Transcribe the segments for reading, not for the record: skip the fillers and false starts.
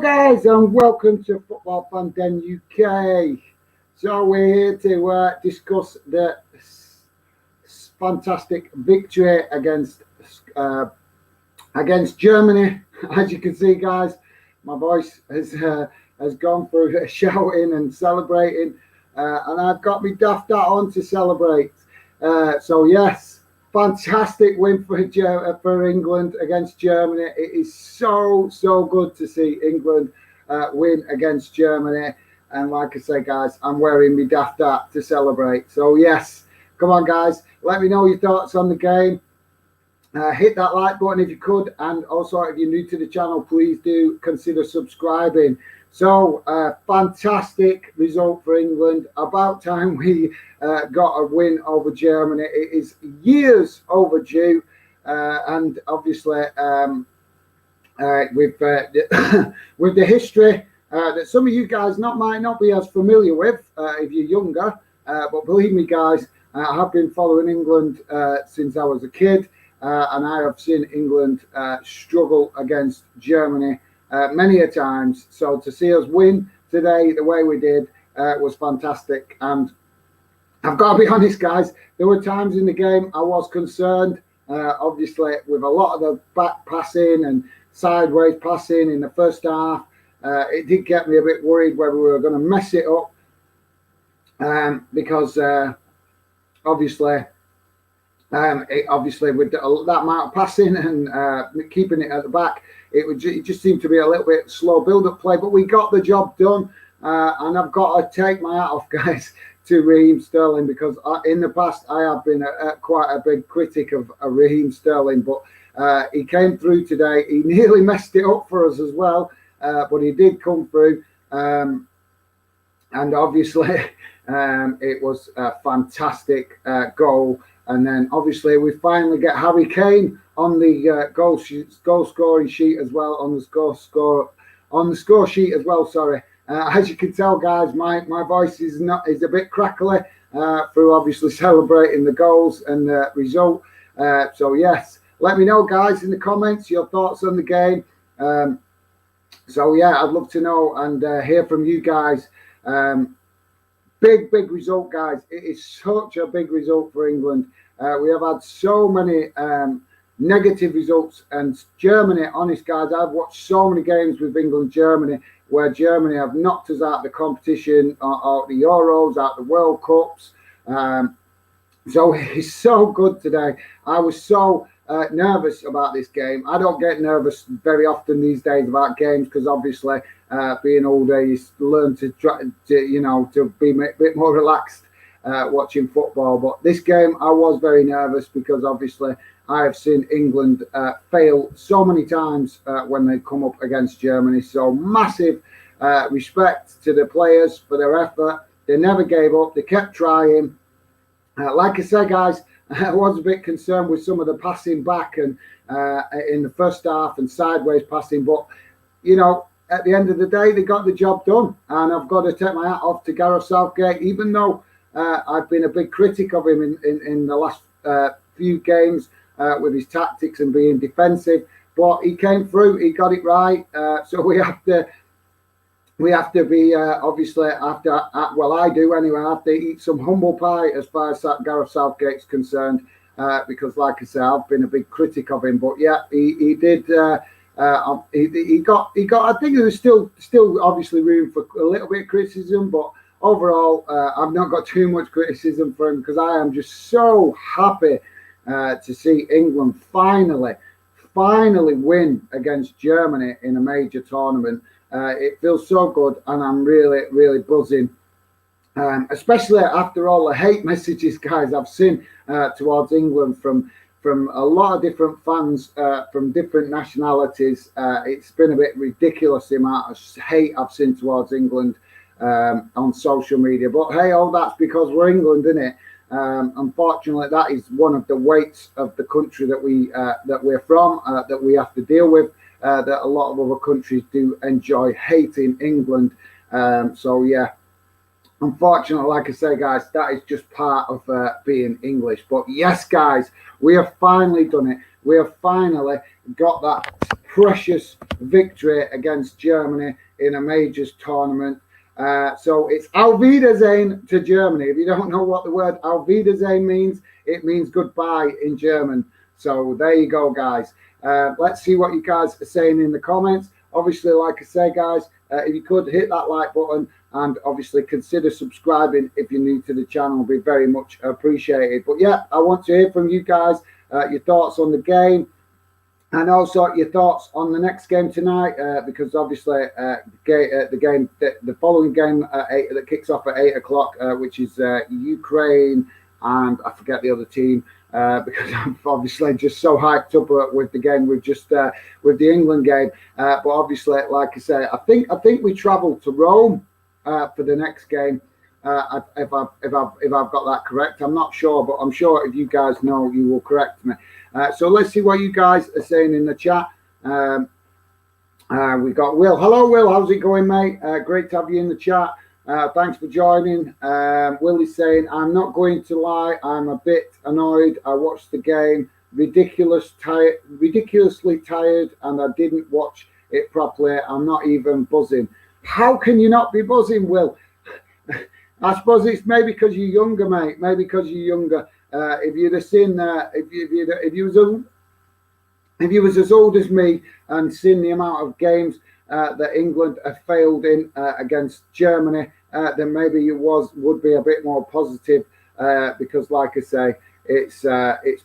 guys, and welcome to Football Fan Den UK. So we're here to discuss the fantastic victory against Germany. As you can see, guys, my voice has gone through shouting and celebrating, and I've got me daft hat on to celebrate. So yes, fantastic win for England against Germany. It is so good to see England win against Germany. And like I say, guys, I'm wearing my daft hat to celebrate. So yes, come on, guys, let me know your thoughts on the game. Hit that like button if you could, and also if you're new to the channel, please do consider subscribing. So fantastic result for England. About time we got a win over Germany. It is years overdue, and obviously with with the history that some of you guys might not be as familiar with if you're younger, but believe me, guys, I have been following England since I was a kid. And I have seen England struggle against Germany many a times. So to see us win today the way we did was fantastic. And I've got to be honest, guys, there were times in the game I was concerned, obviously, with a lot of the back passing and sideways passing in the first half. It did get me a bit worried whether we were going to mess it up because obviously... obviously with that amount of passing and keeping it at the back, it just seemed to be a little bit slow build-up play, but we got the job done. And I've got to take my hat off, guys, to Raheem Sterling, because in the past I have been quite a big critic of Raheem Sterling, but he came through today. He nearly messed it up for us as well, but he did come through, and obviously it was a fantastic goal. And then obviously we finally get Harry Kane on the goal scoring sheet as well, on the score sheet as well. Sorry, as you can tell, guys, my voice is a bit crackly through obviously celebrating the goals and the result. So yes, let me know, guys, in the comments your thoughts on the game. So yeah, I'd love to know and hear from you guys. Big result, guys. It is such a big result for England. We have had so many negative results, and Germany, honest, guys, I've watched so many games with England, Germany, where Germany have knocked us out of the competition, out the Euros, out the World Cups. So it's so good today. I was so nervous about this game. I don't get nervous very often these days about games because obviously being older, you learn to be a bit more relaxed watching football. But this game, I was very nervous because obviously I have seen England fail so many times when they come up against Germany. So massive respect to the players for their effort. They never gave up. They kept trying. Like I said, guys, I was a bit concerned with some of the passing back and in the first half and sideways passing, but you know, at the end of the day, they got the job done, and I've got to take my hat off to Gareth Southgate. Even though I've been a big critic of him in the last few games with his tactics and being defensive, but he came through. He got it right. So we have to be obviously well, I do anyway. I have to eat some humble pie as far as Gareth Southgate's concerned, because like I say, I've been a big critic of him. But yeah, he did. He got. I think there was still obviously room for a little bit of criticism, but overall, I've not got too much criticism for him because I am just so happy to see England finally win against Germany in a major tournament. It feels so good, and I'm really buzzing, especially after all the hate messages, guys, I've seen towards England from a lot of different fans from different nationalities. It's been a bit ridiculous the amount of hate I've seen towards England on social media. But hey, all that's because we're England, isn't it? Unfortunately, that is one of the weights of the country that we're from, that we have to deal with. That a lot of other countries do enjoy hating England. So yeah, unfortunately, like I say, guys, that is just part of being English. But yes, guys, we have finally done it. We have finally got that precious victory against Germany in a majors tournament. So it's Auf Wiedersehen to Germany. If you don't know what the word Auf Wiedersehen means, it means goodbye in German. So there you go, guys. Let's see what you guys are saying in the comments. Obviously, like I say, guys, if you could hit that like button and obviously consider subscribing if you're new to the channel, will be very much appreciated. But yeah, I want to hear from you guys, your thoughts on the game, and also your thoughts on the next game tonight, because obviously the following game that kicks off at 8 o'clock, which is Ukraine and I forget the other team, because I'm obviously just so hyped up with the game with the England game. But obviously, like I say, I think we travel to Rome for the next game. If I've got that correct, I'm not sure, but I'm sure if you guys know, you will correct me. So let's see what you guys are saying in the chat. We got Will. Hello, Will. How's it going, mate? Great to have you in the chat. Thanks for joining. Will is saying, I'm not going to lie, I'm a bit annoyed. I watched the game, ridiculously tired, and I didn't watch it properly. I'm not even buzzing. How can you not be buzzing, Will? I suppose it's maybe because you're younger, mate. Maybe because you're younger. If you'd have seen, if you was as old as me and seen the amount of games that England have failed in against Germany, then maybe you would be a bit more positive, because, like I say, it's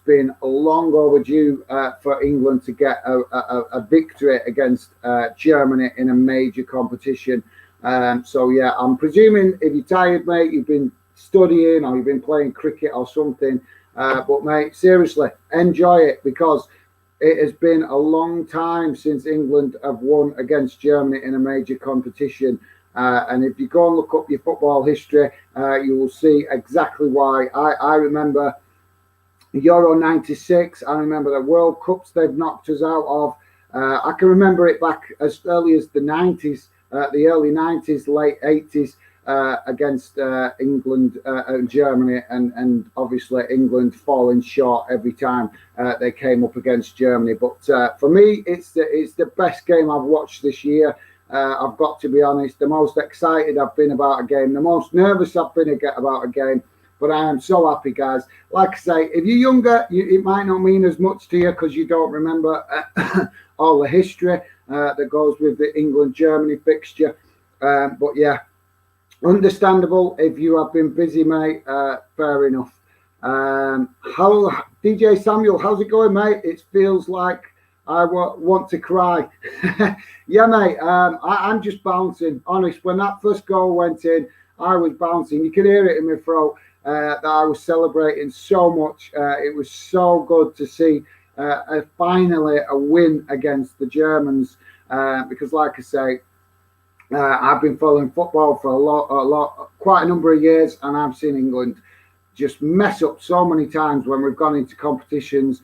been long overdue for England to get a victory against Germany in a major competition. So yeah, I'm presuming if you're tired, mate, you've been studying or you've been playing cricket or something. But mate, seriously, enjoy it, because it has been a long time since England have won against Germany in a major competition. And if you go and look up your football history, you will see exactly why. I remember Euro 96. I remember the World Cups they've knocked us out of. I can remember it back as early as the 90s, the early 90s, late 80s, against England and Germany, and obviously England falling short every time they came up against Germany. But for me, it's the best game I've watched this year. I've got to be honest, the most excited I've been about a game, the most nervous I've been about a game. But I am so happy, guys. Like I say, if you're younger, it might not mean as much to you because you don't remember all the history that goes with the England-Germany fixture. But yeah, understandable if you have been busy, mate. Fair enough. How DJ Samuel, how's it going, mate? It feels like I want to cry. Yeah, mate. I'm just bouncing. Honest, when that first goal went in, I was bouncing. You could hear it in my throat. That I was celebrating so much. It was so good to see finally a win against the Germans, because, like I say, I've been following football for quite a number of years, and I've seen England just mess up so many times when we've gone into competitions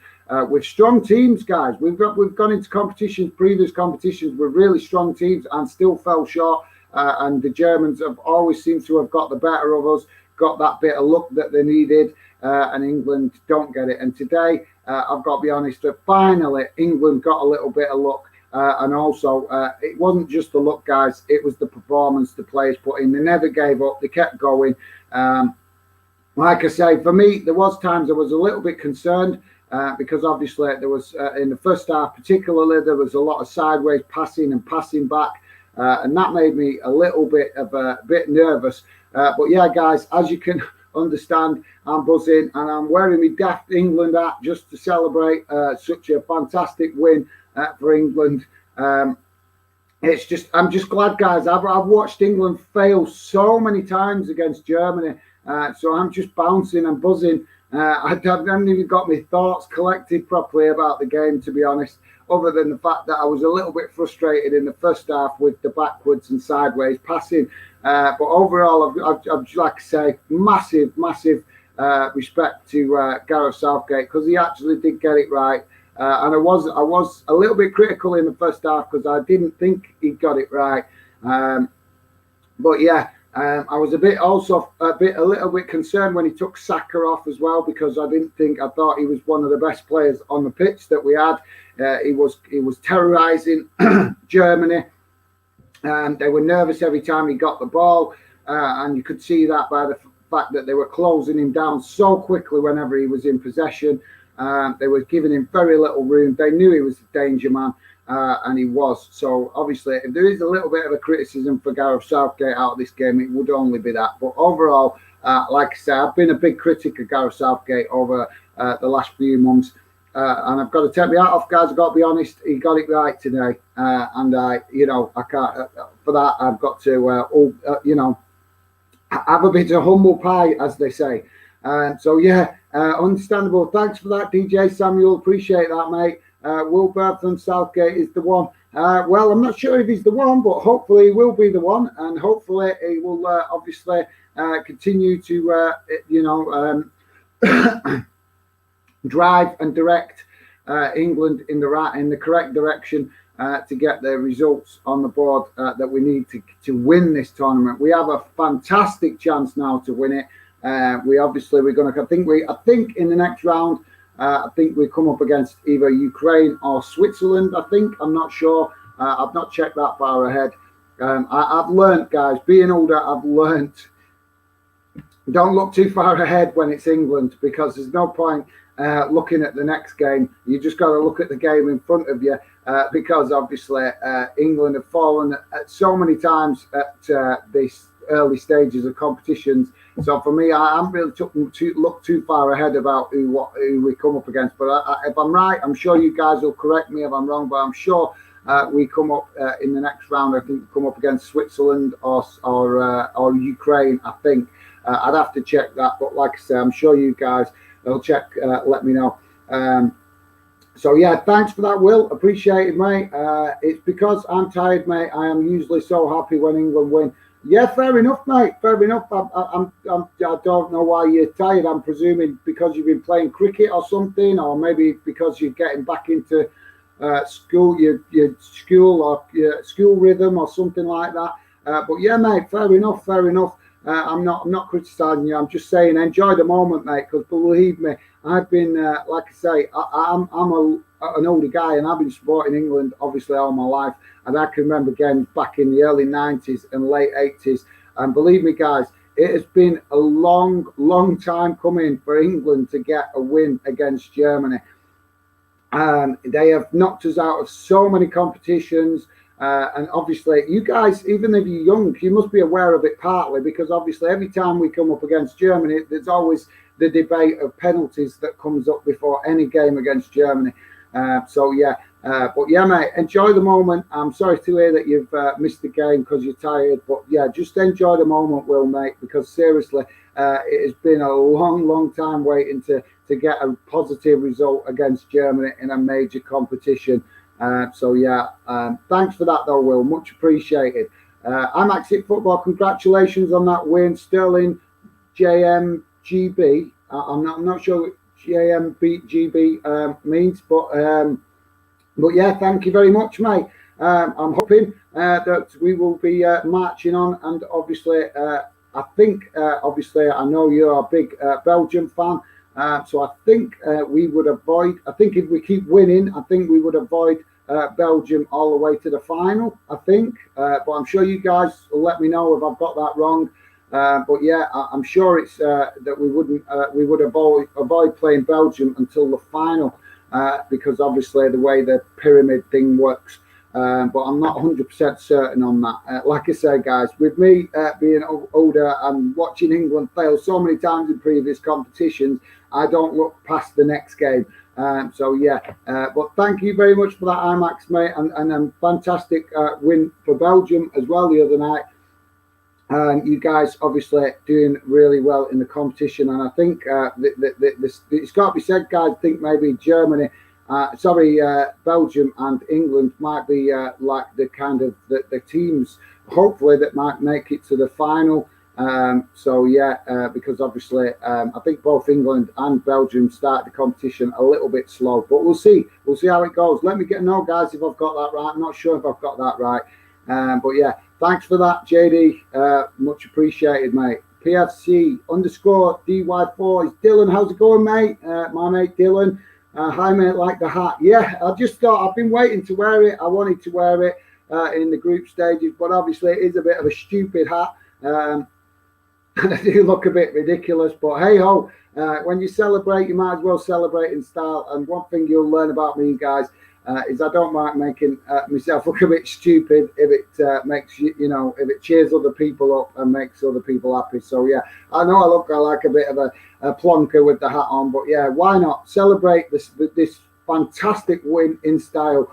with strong teams, guys. We've gone into previous competitions with really strong teams and still fell short. And the Germans have always seemed to have got the better of us, got that bit of luck that they needed, and England don't get it. And today, I've got to be honest, that finally England got a little bit of luck. And also, it wasn't just the luck, guys. It was the performance the players put in. They never gave up. They kept going. Like I say, for me, there was times I was a little bit concerned because obviously there was, in the first half particularly, there was a lot of sideways passing and passing back. And that made me a little bit nervous. But yeah, guys, as you can understand, I'm buzzing and I'm wearing my Daft England hat just to celebrate such a fantastic win for England. It's just, I'm just glad, guys. I've watched England fail so many times against Germany, so I'm just bouncing and buzzing. I haven't even got my thoughts collected properly about the game, to be honest, other than the fact that I was a little bit frustrated in the first half with the backwards and sideways passing. But overall, I've like I say, massive respect to Gareth Southgate, because he actually did get it right. And I was a little bit critical in the first half because I didn't think he got it right. But yeah, I was a little bit concerned when he took Saka off as well, because I thought he was one of the best players on the pitch that we had. He was terrorising Germany. They were nervous every time he got the ball, and you could see that by the fact that they were closing him down so quickly whenever he was in possession. They were giving him very little room. They knew he was a danger man. And he was. So obviously, if there is a little bit of a criticism for Gareth Southgate out of this game, it would only be that. But overall, like I said, I've been a big critic of Gareth Southgate over the last few months, and I've got to take my hat off, guys. I've got to be honest, he got it right today, and I can't for that. I've got to, have a bit of humble pie, as they say. So yeah, understandable. Thanks for that, DJ Samuel. Appreciate that, mate. Wolverhampton Southgate is the one. Well, I'm not sure if he's the one, but hopefully he will be the one, and hopefully he will obviously continue to drive and direct England in the correct direction to get the results on the board that we need to win this tournament. We have a fantastic chance now to win it. We're going to. I think in the next round. I think we come up against either Ukraine or Switzerland. I'm not sure. I've not checked that far ahead. I've learnt, guys, being older, I've learnt, don't look too far ahead when it's England, because there's no point looking at the next game. You just got to look at the game in front of you, because obviously England have fallen so many times at these early stages of competitions. So for me, I haven't really look too far ahead about who we come up against. But if I'm right, I'm sure you guys will correct me if I'm wrong. But I'm sure we come up in the next round. I think we come up against Switzerland or Ukraine. I think I'd have to check that. But like I say, I'm sure you guys will check. Let me know. So yeah, thanks for that, Will. Appreciate it, mate. It's because I'm tired, mate. I am usually so happy when England win. Yeah, fair enough, mate. Fair enough. I don't know why you're tired. I'm presuming because you've been playing cricket or something, or maybe because you're getting back into school, your school or your school rhythm or something like that. But yeah, mate. Fair enough. I'm not criticising you. I'm just saying enjoy the moment, mate. Because believe me, I've been like I say, I'm an older guy, and I've been supporting England obviously all my life. And I can remember games back in the early 90s and late 80s. And believe me, guys, it has been a long time coming for England to get a win against Germany. They have knocked us out of so many competitions. And obviously, you guys, even if you're young, you must be aware of it partly, because obviously every time we come up against Germany, there's always the debate of penalties that comes up before any game against Germany. But yeah, mate, enjoy the moment. I'm sorry to hear that you've missed the game because you're tired. But yeah, just enjoy the moment, Will, mate, because seriously, it has been a long time waiting to get a positive result against Germany in a major competition. Thanks for that, though, Will. Much appreciated. I'm Exit Football. Congratulations on that win, Sterling JMGB. I'm not sure what JMGB means, but yeah, thank you very much, mate. I'm hoping that we will be marching on, and obviously, I think I know you're a big Belgium fan, so I think we would avoid. I think if we keep winning, I think we would avoid Belgium all the way to the final. I think, but I'm sure you guys will let me know if I've got that wrong. But yeah, I'm sure it's that we would avoid playing Belgium until the final. Because obviously the way the pyramid thing works, but I'm not 100% certain on that. Like I say, guys, with me being older and watching England fail so many times in previous competitions, I don't look past the next game. But thank you very much for that, IMAX, mate, and a fantastic win for Belgium as well the other night. You guys obviously doing really well in the competition, and I think it's got to be said, guys. I think maybe Belgium and England might be like the kind of the teams, hopefully, that might make it to the final. Because obviously I think both England and Belgium start the competition a little bit slow, but we'll see how it goes. Let me know, guys, if I've got that right. I'm not sure if I've got that right. But yeah, thanks for that, JD. Much appreciated, mate. PFC _ DY4 is Dylan. How's it going, mate? My mate Dylan. Hi, mate. Like the hat. Yeah, I just thought I've been waiting to wear it. I wanted to wear it in the group stages, but obviously it is a bit of a stupid hat. And I do look a bit ridiculous, but hey ho, when you celebrate, you might as well celebrate in style. And one thing you'll learn about me, guys, is I don't mind making myself look a bit stupid if it makes you know, if it cheers other people up and makes other people happy. So yeah, I know I look like a bit of a plonker with the hat on, but yeah, why not celebrate this fantastic win in style?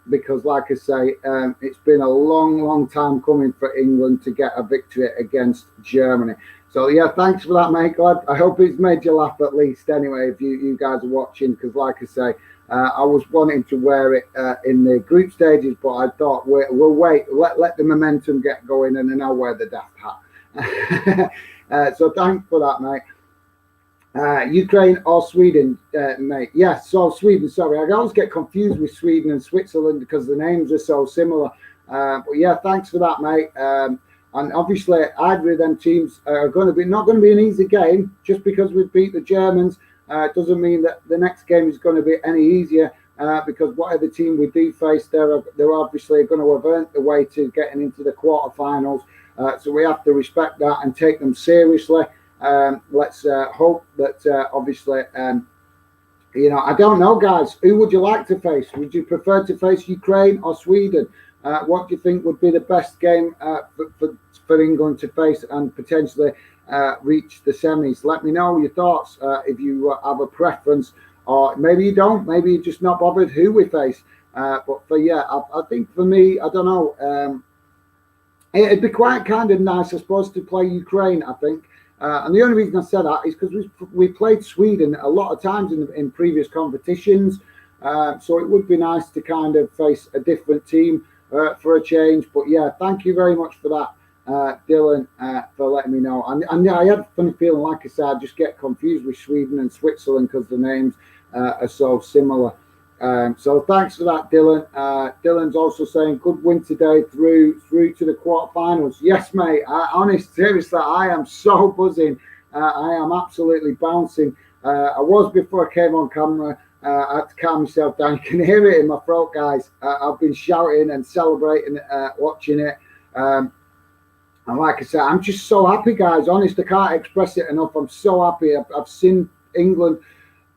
Because like I say, it's been a long time coming for England to get a victory against Germany. So yeah, thanks for that, mate. Glad, I hope it's made you laugh at least anyway, if you guys are watching, because like I say, I was wanting to wear it in the group stages, but I thought we'll wait, let the momentum get going, and then I'll wear the daft hat. So thanks for that, mate. Ukraine or Sweden, mate? Yes, so Sweden. Sorry, I always get confused with Sweden and Switzerland because the names are so similar. But yeah, thanks for that, mate. And obviously, either of them teams are going to be not going to be an easy game. Just because we beat the Germans doesn't mean that the next game is going to be any easier. Because whatever team we do face, they're obviously going to have earned the way to getting into the quarterfinals. So we have to respect that and take them seriously. Let's hope that obviously, you know, I don't know, guys. Who would you like to face? Would you prefer to face Ukraine or Sweden? What do you think would be the best game for England to face and potentially reach the semis? Let me know your thoughts if you have a preference, or maybe you don't. Maybe you're just not bothered who we face. But for yeah, I think for me, I don't know. It'd be quite kind of nice, I suppose, to play Ukraine. I think. And the only reason I said that is because we played Sweden a lot of times in previous competitions. So it would be nice to kind of face a different team for a change. But yeah, thank you very much for that, Dylan, for letting me know. And yeah, I had a funny feeling, like I said, I just get confused with Sweden and Switzerland because the names are so similar. So thanks for that, Dylan. Dylan's also saying good win today through to the quarterfinals. Yes, mate. Seriously, I am so buzzing. I am absolutely bouncing. I was before I came on camera. I had to calm myself down. You can hear it in my throat, guys. I've been shouting and celebrating, watching it. And like I said, I'm just so happy, guys. Honest, I can't express it enough. I'm so happy. I've seen England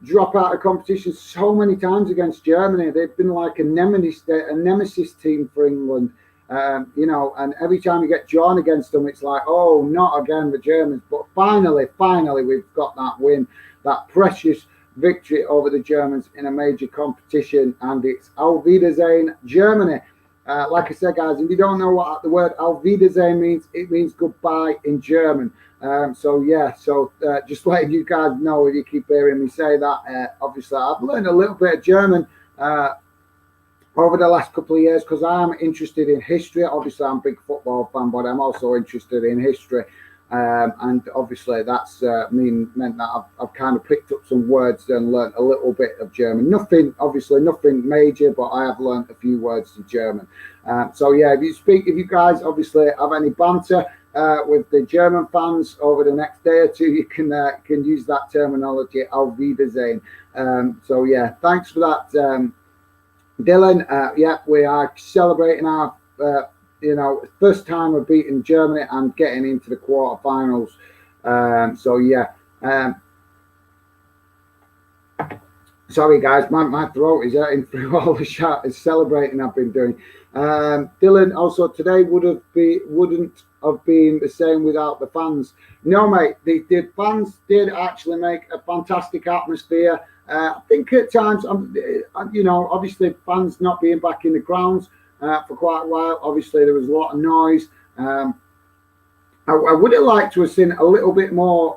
drop out of competition so many times against Germany. They've been like a nemesis team for England, you know, and every time you get drawn against them, it's like, oh, not again the Germans. But finally, we've got that win, that precious victory over the Germans in a major competition, and it's Auf Wiedersehen, Germany. Like I said, guys, if you don't know what the word Auf Wiedersehen means, it means goodbye in German. So yeah, just letting you guys know, if you keep hearing me say that, obviously I've learned a little bit of German over the last couple of years because I'm interested in history. Obviously I'm a big football fan, but I'm also interested in history. And obviously that's meant that I've kind of picked up some words and learned a little bit of German. Nothing major, but I have learned a few words of German. So yeah, if you guys obviously have any banter with the German fans over the next day or two, you can use that terminology, Auf Wiedersehen. So yeah, thanks for that, Dylan. Yeah, we are celebrating our first time of beating Germany and getting into the quarterfinals. So yeah. Sorry guys, my throat is hurting through all the celebrating I've been doing. Dylan, also today wouldn't have been the same without the fans. No, mate, the fans did actually make a fantastic atmosphere. I think at times, obviously fans not being back in the grounds for quite a while. Obviously, there was a lot of noise. I would have liked to have seen a little bit more,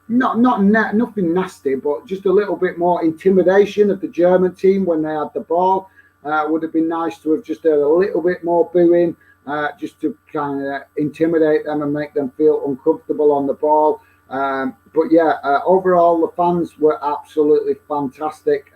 nothing nasty, but just a little bit more intimidation of the German team when they had the ball. Would have been nice to have just had a little bit more booing, just to kind of intimidate them and make them feel uncomfortable on the ball. But yeah, overall, the fans were absolutely fantastic.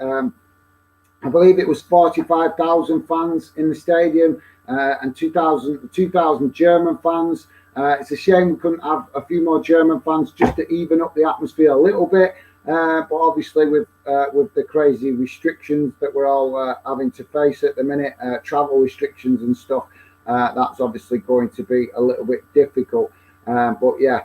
I believe it was 45,000 fans in the stadium. and 2,000 German fans. It's a shame we couldn't have a few more German fans just to even up the atmosphere a little bit. But obviously, with the crazy restrictions that we're all having to face at the minute, travel restrictions and stuff, that's obviously going to be a little bit difficult. But yeah,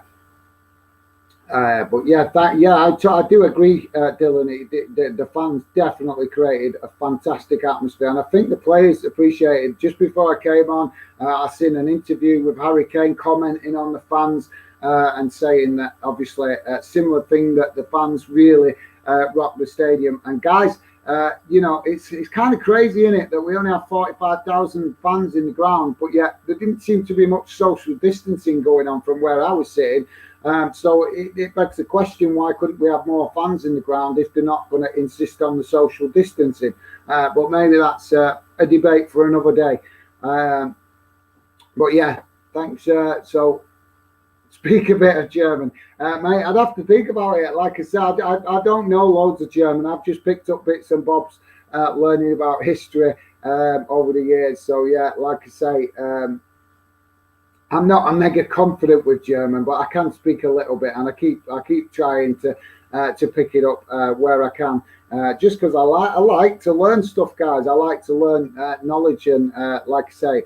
I do agree, Dylan. The fans definitely created a fantastic atmosphere, and I think the players appreciated. Just before I came on, I seen an interview with Harry Kane commenting on the fans and saying that obviously a similar thing, that the fans really rocked the stadium. And guys, it's kind of crazy, isn't it, that we only have 45,000 fans in the ground, but yet there didn't seem to be much social distancing going on from where I was sitting. So it begs the question, why couldn't we have more fans in the ground if they're not going to insist on the social distancing? But maybe that's a debate for another day. But yeah, thanks. So speak a bit of German. Mate, I'd have to think about it. Like I said, I don't know loads of German. I've just picked up bits and bobs learning about history over the years. So yeah, like I say, I'm not mega confident with German, but I can speak a little bit, and I keep trying to pick it up where I can, just because I like to learn stuff, guys. I like to learn knowledge, and like I say,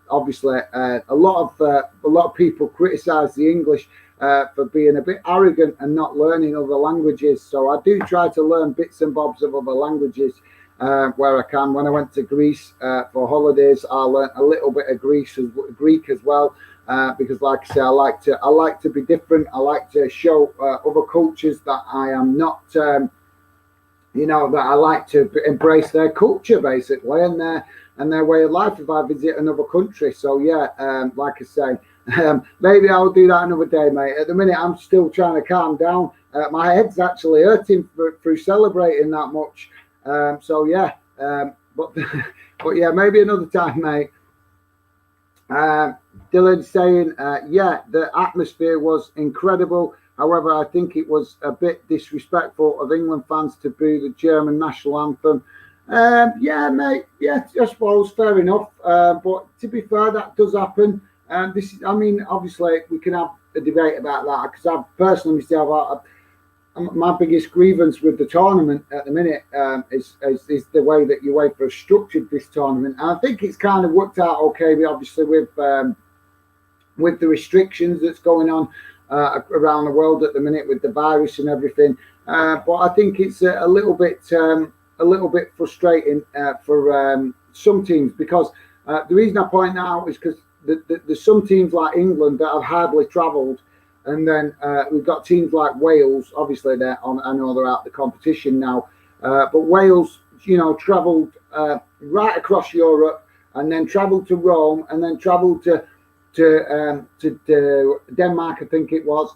obviously a lot of people criticise the English for being a bit arrogant and not learning other languages. So I do try to learn bits and bobs of other languages where I can. When I went to Greece for holidays, I learned a little bit of Greek as well, because, like I say, I like to be different. I like to show other cultures that I am not, that I like to embrace their culture basically, and their way of life if I visit another country. So yeah, like I say, maybe I'll do that another day, mate. At the minute, I'm still trying to calm down. My head's actually hurting through celebrating that much. So yeah, but yeah, maybe another time, mate. Dylan saying, yeah, the atmosphere was incredible. However, I think it was a bit disrespectful of England fans to boo the German national anthem. Yeah, mate. Yeah, I suppose fair enough. But to be fair, that does happen. Obviously, we can have a debate about that, because I personally myself, my biggest grievance with the tournament at the minute is the way that UEFA has structured this tournament. And I think it's kind of worked out okay, obviously with the restrictions that's going on around the world at the minute with the virus and everything. But I think it's a little bit frustrating for some teams, because the reason I point out is because there's some teams like England that have hardly travelled. And then we've got teams like Wales. Obviously, I know they're out the competition now. But Wales, travelled right across Europe, and then travelled to Rome, and then travelled to Denmark, I think it was.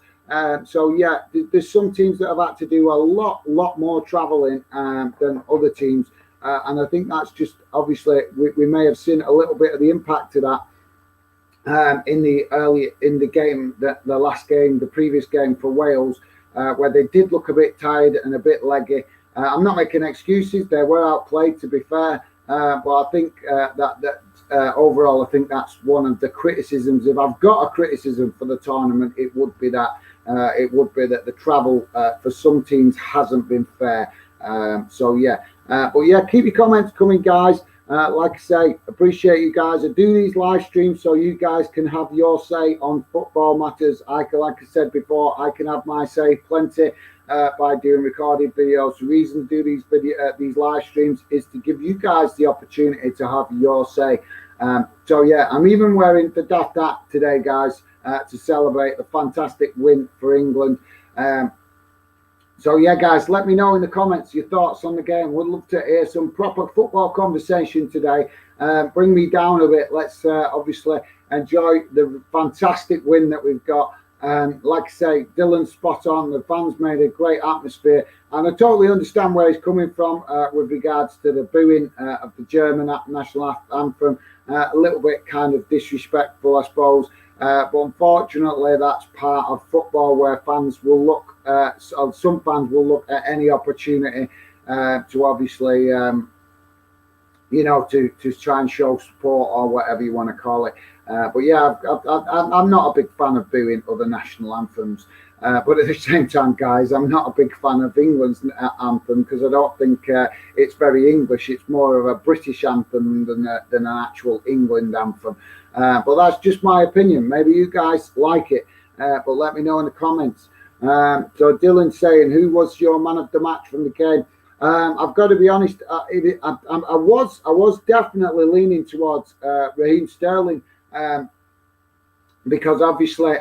So yeah, there's some teams that have had to do a lot more travelling than other teams, and I think that's just obviously we may have seen a little bit of the impact of that. In the game, the last game, the previous game for Wales, where they did look a bit tired and a bit leggy. I'm not making excuses; they were outplayed, to be fair. But I think that overall, I think that's one of the criticisms. If I've got a criticism for the tournament, it would be that the travel for some teams hasn't been fair. So yeah, but yeah, keep your comments coming, guys. Like I say, appreciate you guys. I do these live streams so you guys can have your say on football matters. Like I said before, I can have my say plenty by doing recorded videos. The reason to do these live streams is to give you guys the opportunity to have your say. So yeah, I'm even wearing the Daft hat today, guys, to celebrate the fantastic win for England. So yeah, guys, let me know in the comments your thoughts on the game. Would love to hear some proper football conversation today. Bring me down a bit. Let's obviously enjoy the fantastic win that we've got. Like I say, Dylan's spot on. The fans made a great atmosphere, and I totally understand where he's coming from with regards to the booing of the German national anthem. A little bit kind of disrespectful, I suppose. But unfortunately, that's part of football, where fans will look. Some fans will look at any opportunity to obviously you know, to try and show support or whatever you want to call it. But yeah, I'm not a big fan of booing other national anthems. But at the same time, guys, I'm not a big fan of England's anthem because I don't think it's very English. It's more of a British anthem than an actual England anthem. But that's just my opinion. Maybe you guys like it, but let me know in the comments. So Dylan's saying, who was your man of the match from the game? I've got to be honest. I was definitely leaning towards Raheem Sterling because obviously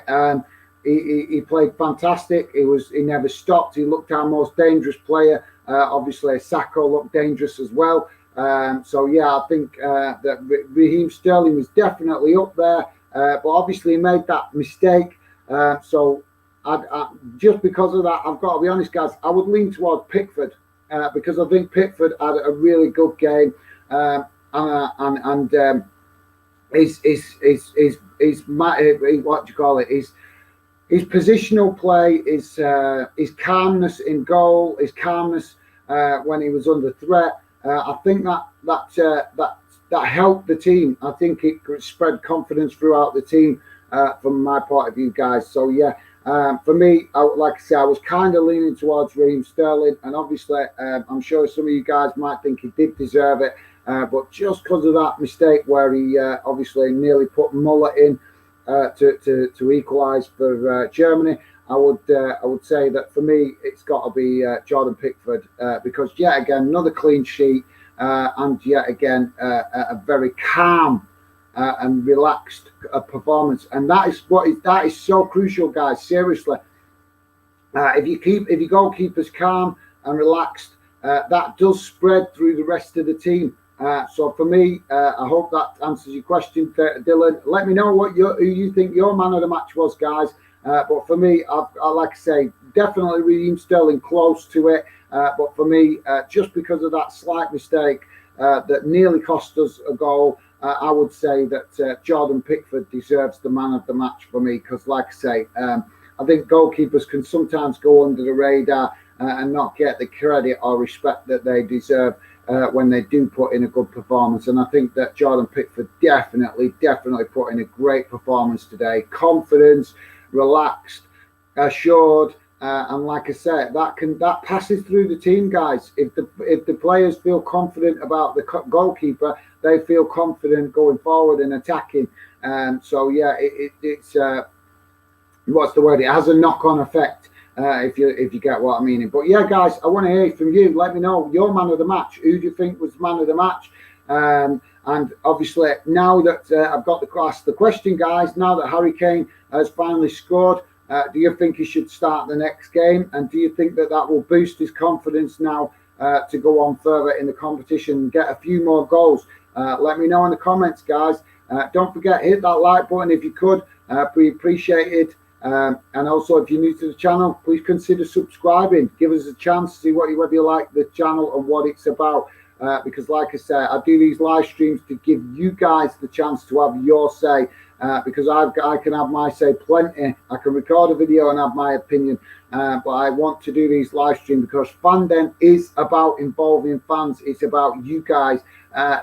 he played fantastic. He never stopped. He looked our most dangerous player. Obviously, Saka looked dangerous as well. So yeah, I think that Raheem Sterling was definitely up there. But obviously, he made that mistake. So just because of that, I've got to be honest, guys. I would lean towards Pickford. Because I think Pickford had a really good game, and what do you call it? His positional play, his calmness in goal, his calmness when he was under threat. I think that helped the team. I think it spread confidence throughout the team from my point of view, guys. So yeah. For me, like I say, I was kind of leaning towards Raheem Sterling, and obviously, I'm sure some of you guys might think he did deserve it, but just because of that mistake where he obviously nearly put Muller in to equalise for Germany, I would say that for me, it's got to be Jordan Pickford because yet again another clean sheet, and yet again a very calm and relaxed performance, and that is so crucial, guys. Seriously, if your goalkeeper's calm and relaxed, that does spread through the rest of the team. So for me, I hope that answers your question, Dylan. Let me know who you think your man of the match was, guys. But for me, I like to say definitely Raheem Sterling close to it. But for me, just because of that slight mistake that nearly cost us a goal. I would say that Jordan Pickford deserves the man of the match for me because, like I say, I think goalkeepers can sometimes go under the radar and not get the credit or respect that they deserve when they do put in a good performance. And I think that Jordan Pickford definitely put in a great performance today. Confidence, relaxed, assured. And like I said, that passes through the team, guys. If the players feel confident about the goalkeeper, they feel confident going forward and attacking. So yeah, it's what's the word? It has a knock-on effect if you get what I mean. But yeah, guys, I want to hear from you. Let me know your man of the match. Who do you think was man of the match? And obviously, now that I've got to ask the question, guys, now that Harry Kane has finally scored. Do you think he should start the next game? And do you think that will boost his confidence now to go on further in the competition and get a few more goals? Let me know in the comments, guys. Don't forget, hit that like button if you could. We appreciate it. And also, if you're new to the channel, please consider subscribing. Give us a chance to see whether you like the channel and what it's about. Because like I said, I do these live streams to give you guys the chance to have your say. Because I can have my say plenty. I can record a video and have my opinion, but I want to do these live streams because Fandom is about involving fans. It's about you guys.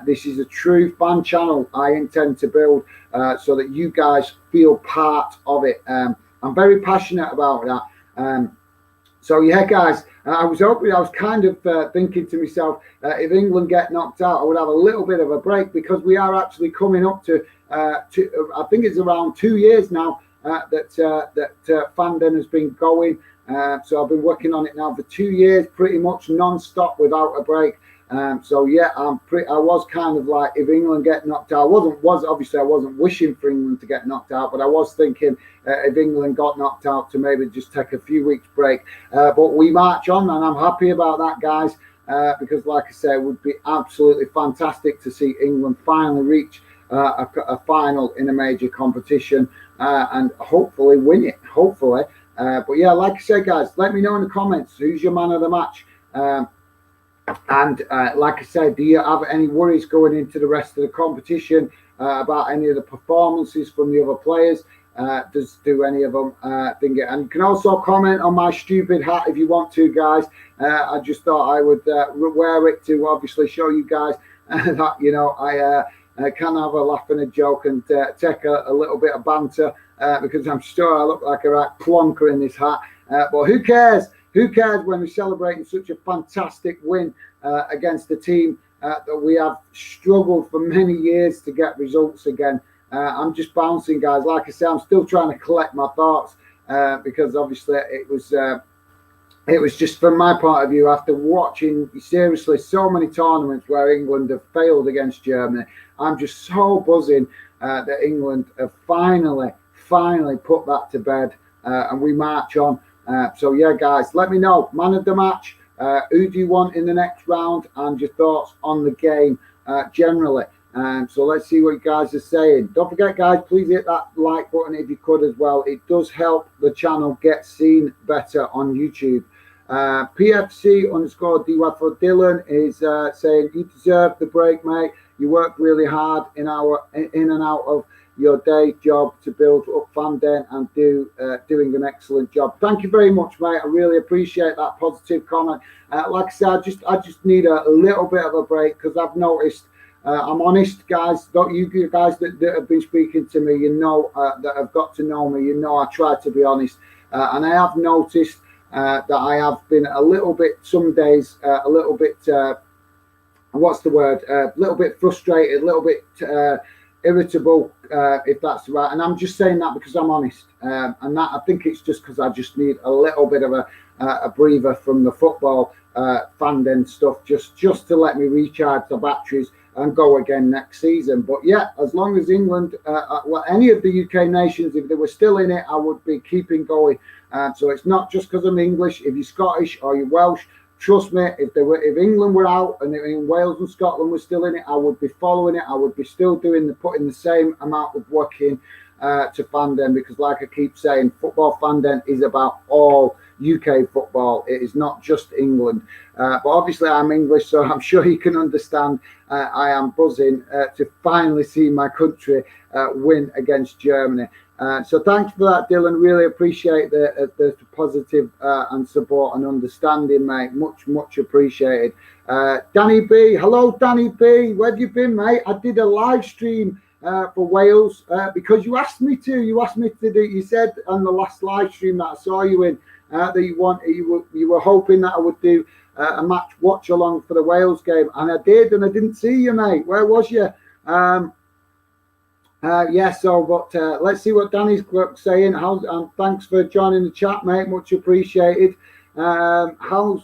This is a true fan channel I intend to build so that you guys feel part of it. I'm very passionate about that. So yeah, guys, I was kind of thinking to myself, if England get knocked out, I would have a little bit of a break because we are actually coming up to I think it's around 2 years now that Fandom has been going. So I've been working on it now for 2 years, pretty much non-stop without a break. So yeah, I was kind of like, if England get knocked out, obviously I wasn't wishing for England to get knocked out, but I was thinking if England got knocked out to maybe just take a few weeks break. But we march on, and I'm happy about that, guys, because like I say, it would be absolutely fantastic to see England finally reach a final in a major competition and hopefully win it. Hopefully. But yeah, like I said, guys, let me know in the comments who's your man of the match. And like I said, do you have any worries going into the rest of the competition about any of the performances from the other players? Do any of them think it? And you can also comment on my stupid hat if you want to, guys. I just thought I would wear it to obviously show you guys that, you know, I can have a laugh and a joke and take a little bit of banter because I'm sure I look like a right plonker in this hat. But who cares? Who cares when we're celebrating such a fantastic win against a team that we have struggled for many years to get results again. I'm just bouncing, guys. Like I say, I'm still trying to collect my thoughts because obviously it was just from my point of view, after watching seriously so many tournaments where England have failed against Germany, I'm just so buzzing that England have finally put that to bed and we march on. So yeah, guys, let me know, man of the match, who do you want in the next round, and your thoughts on the game generally. So let's see what you guys are saying. Don't forget, guys, please hit that like button if you could as well. It does help the channel get seen better on YouTube. PFC_DY for Dylan is saying, you deserve the break, mate. You worked really hard in and out of your day job to build up Fanden and doing an excellent job. Thank you very much, mate. I really appreciate that positive comment. Like I said, I just need a little bit of a break because I've noticed. I'm honest, guys. Don't you guys that have been speaking to me, you know, that have got to know me, you know, I try to be honest, and I have noticed that I have been a little bit, some days, a little bit, what's the word? A little bit frustrated, a little bit irritable, if that's right. And I'm just saying that because I'm honest, and that I think it's just because I just need a little bit of a breather from the football Fanden stuff, just to let me recharge the batteries and go again next season. But yeah, as long as England, well, any of the UK nations, if they were still in it, I would be keeping going. So it's not just because I'm English. If you're Scottish or you're Welsh, trust me, if England were out and in Wales and Scotland were still in it, I would be following it. I would be still putting the same amount of work in to Fanden, because like I keep saying, football Fanden is about all UK football. It is not just England. But obviously I'm English, so I'm sure you can understand I am buzzing to finally see my country win against Germany. So thanks for that, Dylan. Really appreciate the positive and support and understanding, mate. Much appreciated. Danny B, hello, Danny B. Where have you been, mate? I did a live stream for Wales because you asked me to. You said on the last live stream that I saw you in that you were hoping that I would do a match watch along for the Wales game, and I did, and I didn't see you, mate. Where was you? Yeah, so but let's see what Danny's saying. Thanks for joining the chat, mate. Much appreciated. How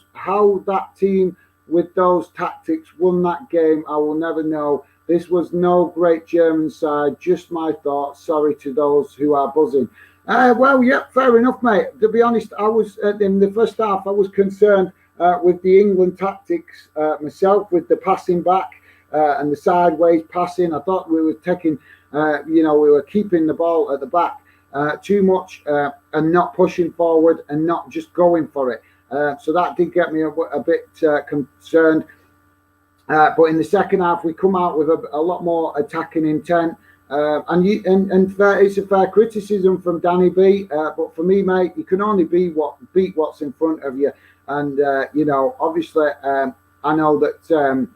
that team with those tactics won that game, I will never know. This was no great German side. Just my thoughts. Sorry to those who are buzzing. Well, yeah, fair enough, mate. To be honest, I was in the first half. I was concerned with the England tactics myself, with the passing back and the sideways passing. I thought we were taking. We were keeping the ball at the back too much and not pushing forward and not just going for it. So that did get me a bit concerned. But in the second half, we come out with a lot more attacking intent. It's a fair criticism from Danny B. But for me, mate, you can only beat what's in front of you. And, obviously, I know that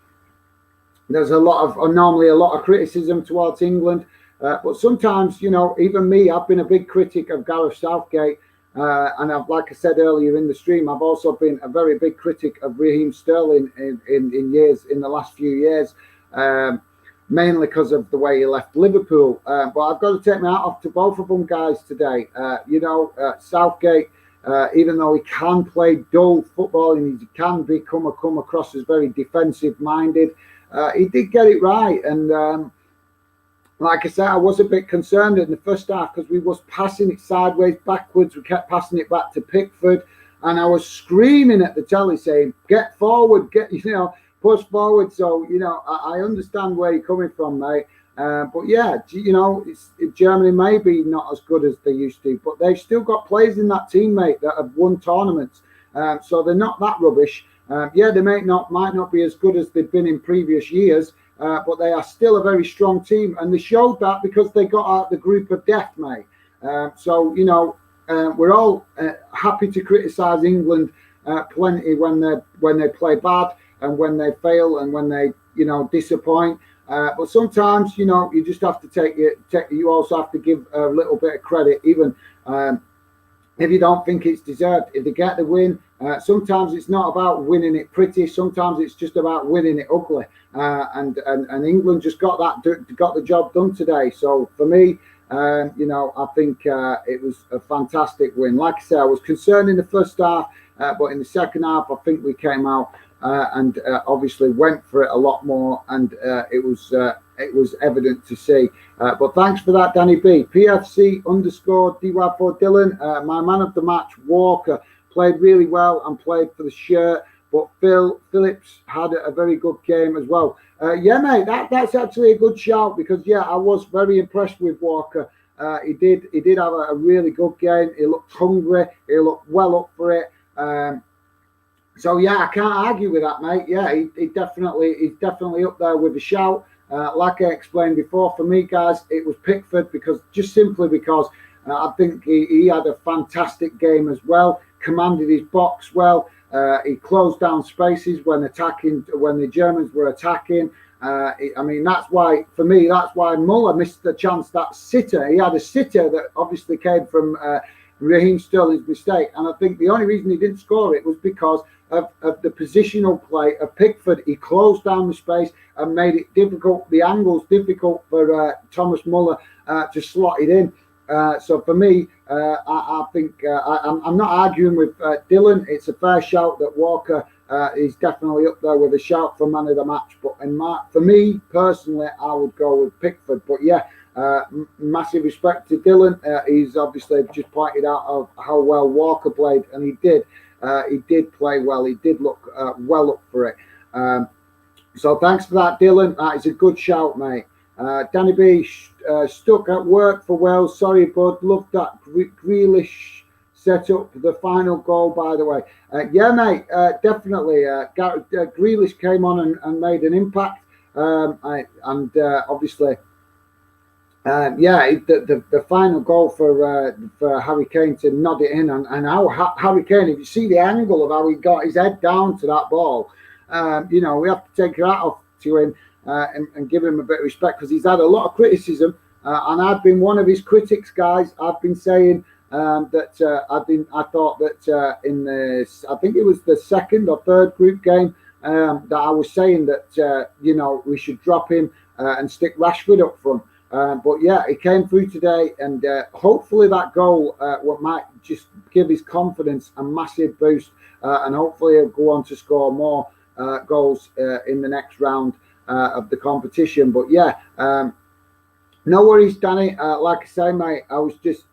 there's normally a lot of criticism towards England. But sometimes, even me, I've been a big critic of Gareth Southgate. And like I said earlier in the stream, I've also been a very big critic of Raheem Sterling in the last few years, mainly because of the way he left Liverpool. But I've got to take my hat off to both of them guys today. Southgate, even though he can play dull football and he can come across as very defensive minded, he did get it right. And like I said, I was a bit concerned in the first half because we was passing it sideways, backwards. We kept passing it back to Pickford, and I was screaming at the telly saying, "Get forward, push forward." So I understand where you're coming from, mate. But yeah, Germany may be not as good as they used to, but they've still got players in that team, mate, that have won tournaments. So they're not that rubbish. Yeah, they might not be as good as they've been in previous years. But they are still a very strong team, and they showed that because they got out the group of death, mate. We're all happy to criticise England plenty when they play bad and when they fail and when they disappoint. But sometimes, you just have to you also have to give a little bit of credit, even if you don't think it's deserved. If they get the win, sometimes it's not about winning it pretty. Sometimes it's just about winning it ugly. And England just got the job done today. So for me, I think it was a fantastic win. Like I said, I was concerned in the first half, but in the second half, I think we came out and obviously went for it a lot more, and it was evident to see. But thanks for that, Danny B. PFC_DY for Dylan. My man of the match, Walker, played really well and played for the shirt. But Phil Phillips had a very good game as well. Yeah, mate, that's actually a good shout, because I was very impressed with Walker. He did have a really good game. He looked hungry. He looked well up for it. So I can't argue with that, mate. Yeah, he's definitely up there with the shout. Like I explained before, for me, guys, it was Pickford, because I think he had a fantastic game as well. Commanded his box well. He closed down spaces when the Germans were attacking. That's why Muller missed the chance. That sitter, he had a sitter that obviously came from Raheem Sterling's mistake, and I think the only reason he didn't score it was because of the positional play of Pickford. He closed down the space and made it difficult, the angles difficult for Thomas Muller to slot it in. So for me, I think I'm not arguing with Dylan. It's a fair shout that Walker is definitely up there with a shout for man of the match. But for me personally, I would go with Pickford. But massive respect to Dylan. He's obviously just pointed out of how well Walker played, and he did. He did play well. He did look well up for it. So thanks for that, Dylan. That is a good shout, mate. Danny B, stuck at work for Wales. Sorry, bud. Loved that Grealish set up the final goal, by the way. Mate, definitely. Grealish came on and made an impact. Obviously, the final goal for Harry Kane to nod it in, and how Harry Kane, if you see the angle of how he got his head down to that ball, we have to take that off to him. And give him a bit of respect, because he's had a lot of criticism, and I've been one of his critics, guys. I've been saying that I thought that I think it was the second or third group game that I was saying that we should drop him and stick Rashford up front. But he came through today, and hopefully that goal might just give his confidence a massive boost, and hopefully he'll go on to score more goals in the next round of the competition. But no worries, Danny. Like I say, mate, I just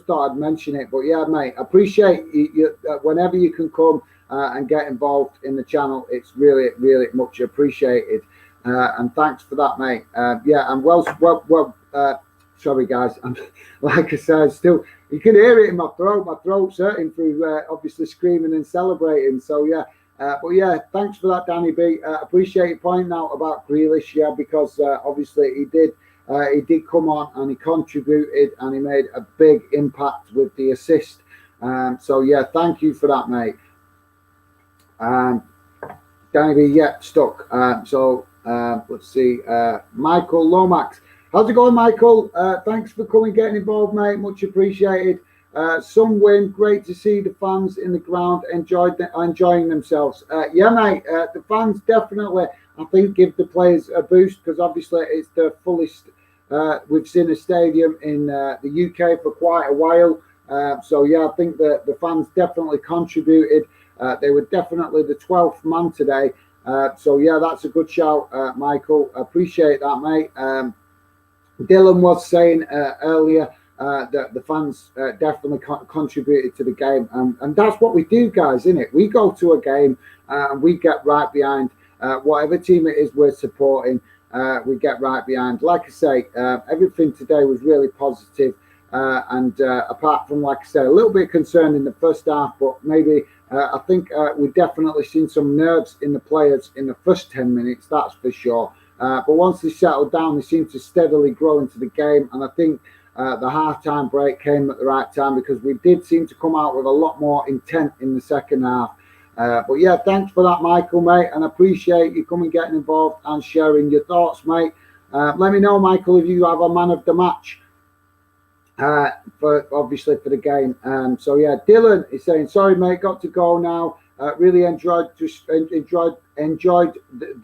thought I'd mention it. But mate, appreciate you whenever you can come and get involved in the channel. It's really, really much appreciated. And thanks for that, mate. And sorry, guys. Like I said, still you can hear it in my throat. My throat's hurting through obviously screaming and celebrating. So thanks for that, Danny B. Appreciate your pointing out about Grealish, because obviously he did come on and he contributed and he made a big impact with the assist. Thank you for that, mate. Danny B, stuck. Let's see. Michael Lomax. How's it going, Michael? Thanks for coming, getting involved, mate. Much appreciated. Some win. Great to see the fans in the ground enjoying themselves. Mate. The fans definitely, I think, give the players a boost, because obviously it's the fullest we've seen a stadium in the UK for quite a while. I think that the fans definitely contributed. They were definitely the 12th man today. That's a good shout, Michael. Appreciate that, mate. Dylan was saying earlier that the fans definitely contributed to the game, and that's what we do, guys, isn't it? We go to a game and we get right behind whatever team it is we're supporting. We get right behind. Like I say, everything today was really positive, and apart from, like I said, a little bit concerned in the first half, but maybe I think we definitely seen some nerves in the players in the first 10 minutes, that's for sure. But once they settled down, they seemed to steadily grow into the game, and I think the half-time break came at the right time, because we did seem to come out with a lot more intent in the second half. But yeah, thanks for that, Michael, mate, and I appreciate you coming, getting involved, and sharing your thoughts, mate. Let me know, Michael, if you have a man of the match for the game. So yeah, Dylan is saying, sorry, mate, got to go now. Really enjoyed the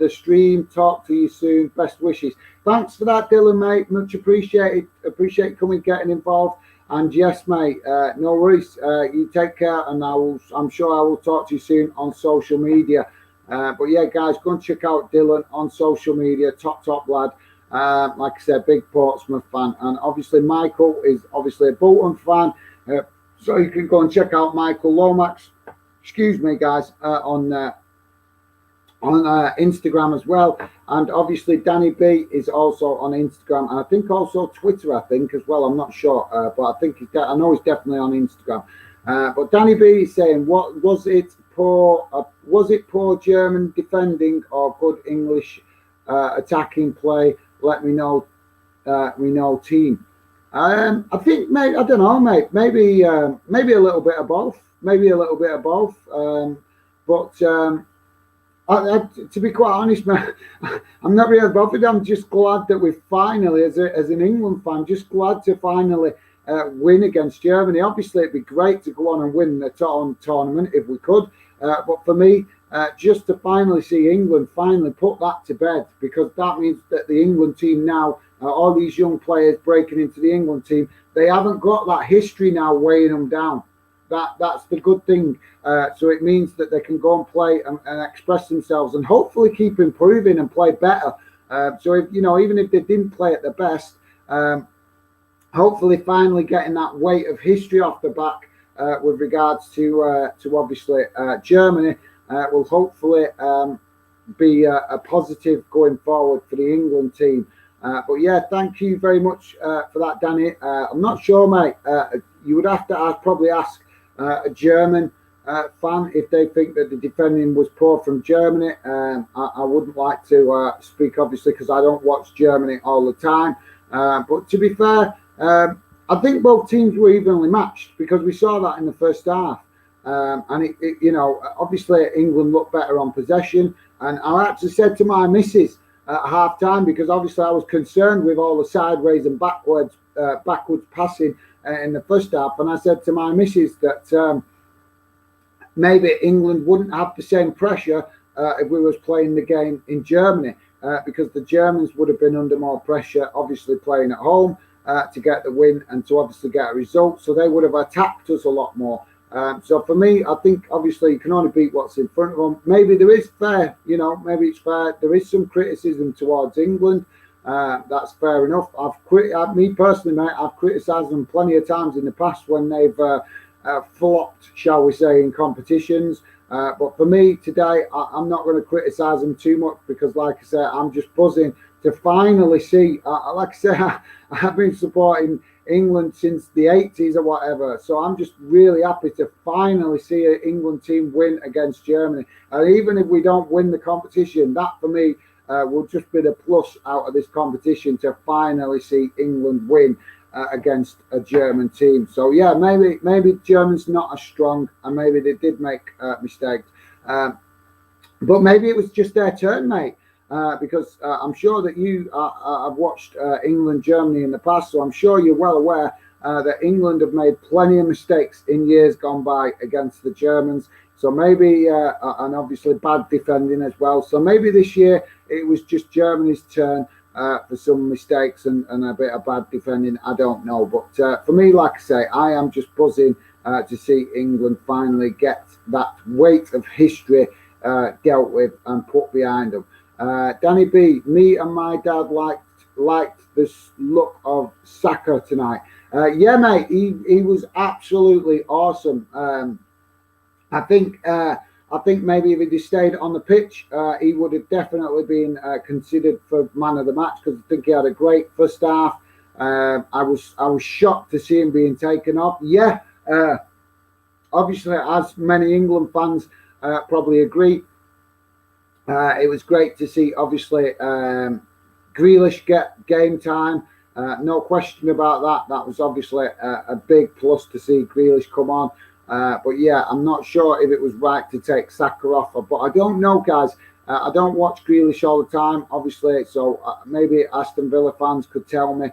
stream. Talk to you soon. Best wishes. Thanks for that, Dylan, mate. Much appreciated. Appreciate coming, getting involved. And yes, mate, no worries. You take care, and I'm sure I will talk to you soon on social media. But yeah, guys, go and check out Dylan on social media. Top lad. Like I said, big Portsmouth fan, and obviously Michael is obviously a Bolton fan. So you can go and check out Michael Lomax. Excuse me, guys, on Instagram as well, and obviously Danny B is also on Instagram, and I think also Twitter, I think as well. I'm not sure, but I think I know he's definitely on Instagram. But Danny B is saying, "What was it poor? Was it poor German defending or good English attacking play? Let me know. We know team. I think, mate. I don't know, mate. Maybe a little bit of both. Maybe a little bit of both. But to be quite honest, man, I'm not really bothered. I'm just glad that we finally, as an England fan, just glad to finally win against Germany. Obviously, it'd be great to go on and win the tournament if we could. But for me, just to finally see England finally put that to bed, because that means that the England team now, all these young players breaking into the England team, they haven't got that history now weighing them down. That's the good thing. So it means that they can go and play and express themselves, and hopefully keep improving and play better. So if, even if they didn't play at the best, hopefully finally getting that weight of history off the back with regards to obviously Germany will hopefully be a positive going forward for the England team. But yeah, thank you very much for that, Danny. I'm not sure, mate. You would have to probably ask a German fan if they think that the defending was poor from Germany. I wouldn't like to speak, obviously, because I don't watch Germany all the time. But to be fair, I think both teams were evenly matched, because we saw that in the first half. And obviously England looked better on possession. And I actually said to my missus at half time, because obviously I was concerned with all the sideways and backwards passing in the first half, and I said to my missus that maybe England wouldn't have the same pressure if we was playing the game in Germany, because the Germans would have been under more pressure, obviously playing at home to get the win and to obviously get a result. So they would have attacked us a lot more. So for me, I think obviously you can only beat what's in front of them. Maybe there is fair, maybe it's fair. There is some criticism towards England. That's fair enough. Me personally, mate, I've criticised them plenty of times in the past when they've flopped, shall we say, in competitions. But for me today, I'm not going to criticise them too much, because, like I said, I'm just buzzing to finally see. Like I said, I've been supporting England since the 80s or whatever. So I'm just really happy to finally see an England team win against Germany. And even if we don't win the competition, that for me will just be the plus out of this competition, to finally see England win against a German team. So yeah, maybe Germany's not as strong, and maybe they did make mistakes. But maybe it was just their turn, mate. Because I'm sure that you have watched England, Germany in the past, so I'm sure you're well aware that England have made plenty of mistakes in years gone by against the Germans. So maybe, and obviously bad defending as well. So maybe this year it was just Germany's turn for some mistakes and a bit of bad defending. I don't know. But for me, like I say, I am just buzzing to see England finally get that weight of history dealt with and put behind them. Danny B, me and my dad liked this look of Saka tonight. Yeah, mate, he was absolutely awesome. I think maybe if he'd stayed on the pitch, he would have definitely been considered for man of the match, because I think he had a great first half. I was shocked to see him being taken off. Yeah, obviously, as many England fans probably agree, it was great to see, obviously, Grealish get game time. No question about that. That was obviously a big plus to see Grealish come on. But yeah, I'm not sure if it was right to take Saka off. But I don't know, guys. I don't watch Grealish all the time, obviously. So maybe Aston Villa fans could tell me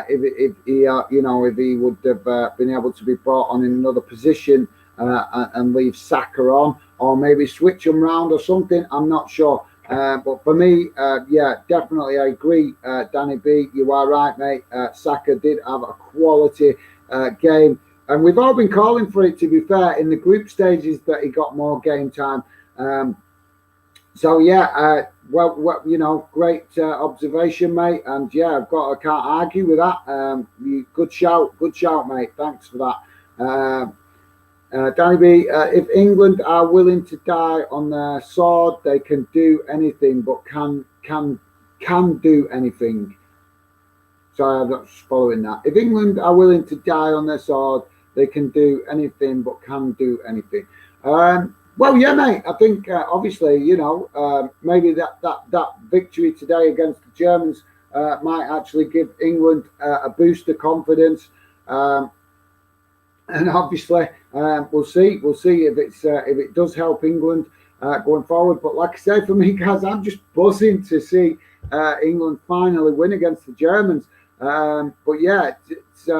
if he, if he would have been able to be brought on in another position and leave Saka on, or maybe switch him round or something. I'm not sure. But for me, yeah, definitely I agree. Danny B, you are right, mate. Saka did have a quality game. And we've all been calling for it, to be fair, in the group stages that he got more game time. So yeah, well, great observation, mate. And yeah, I can't argue with that. Good shout, mate. Thanks for that. Danny B, if England are willing to die on their sword, they can do anything, but can do anything. Sorry, I'm not following that. If England are willing to die on their sword, they can do anything, but can do anything. Well, yeah, mate. I think obviously, maybe that victory today against the Germans might actually give England a boost of confidence. And obviously, we'll see. We'll see if it does help England going forward. But like I say, for me, guys, I'm just buzzing to see England finally win against the Germans. But yeah, it's.